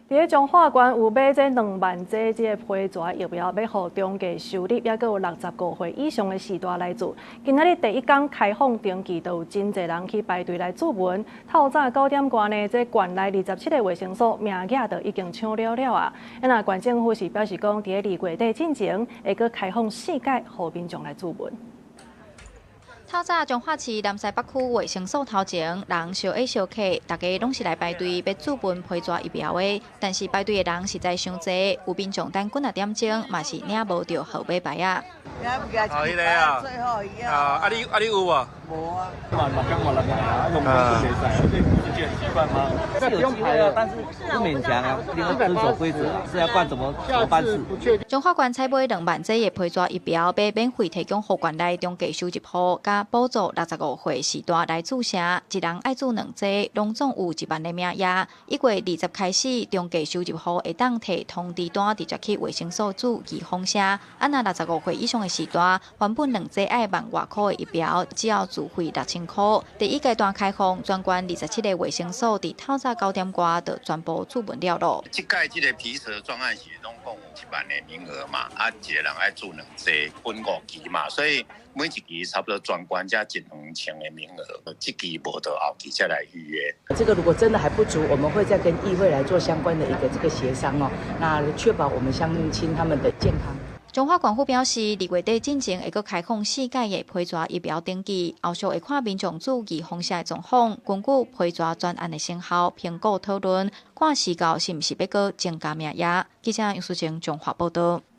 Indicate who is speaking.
Speaker 1: 伫中华县有买这2万剂这批蛇疫苗，要互中价收入，也有65岁以上的时大来做。今仔日第一天开放登记，都有真侪人去排队来注文。透早9点外呢，这县内27个卫生所名额都已经抢了啊！那县政府是表示讲，伫2月底进前会搁开放4届，互民众来注文。
Speaker 2: 透早，彰化市南西北区卫生所头前人相挨相客，大家拢是来排队要注文批蛇疫苗的。但是排队的人实在伤济，有民众等几啊点钟，嘛是领无到号码牌啊。
Speaker 3: 迄个啊，你有无？无啊。用袂使，这不是很习惯吗？这不用排啊，但是不勉强啊，你要遵守规则啊，是要办怎么办事。
Speaker 2: 彰化县采买2万剂的批蛇疫苗，要免费提供户县内中价收集户，加补助65岁时大来注射，一人爱注2剂，拢总有1万个名额。1月20开始，中价收集户会当摕通知单直接去卫生所注寄封箱。若65岁以上的时大，原本2剂爱1万外块的疫苗，只要自费6000块。第一阶段开放，全县27个卫生所伫透早9点外就全部注文了咯。
Speaker 4: 这届这个皮蛇专案是拢共有1万个名额嘛，一个人爱注2剂，分5期嘛，所以每一期差不多全县才12000个名额，这期无到后期再来预约。
Speaker 5: 这个如果真的还不足，我们会再跟议会来做相关的一个协商哦，那确保我们乡亲他们的健康。
Speaker 2: 彰化县府表示，2月底进前会搁开放4届的批蛇疫苗登记，后续会看民众注意封城的状况，根据批蛇专案的成效评估讨论，看时到是毋是要搁增加名额。记者杨淑晴彰化报道。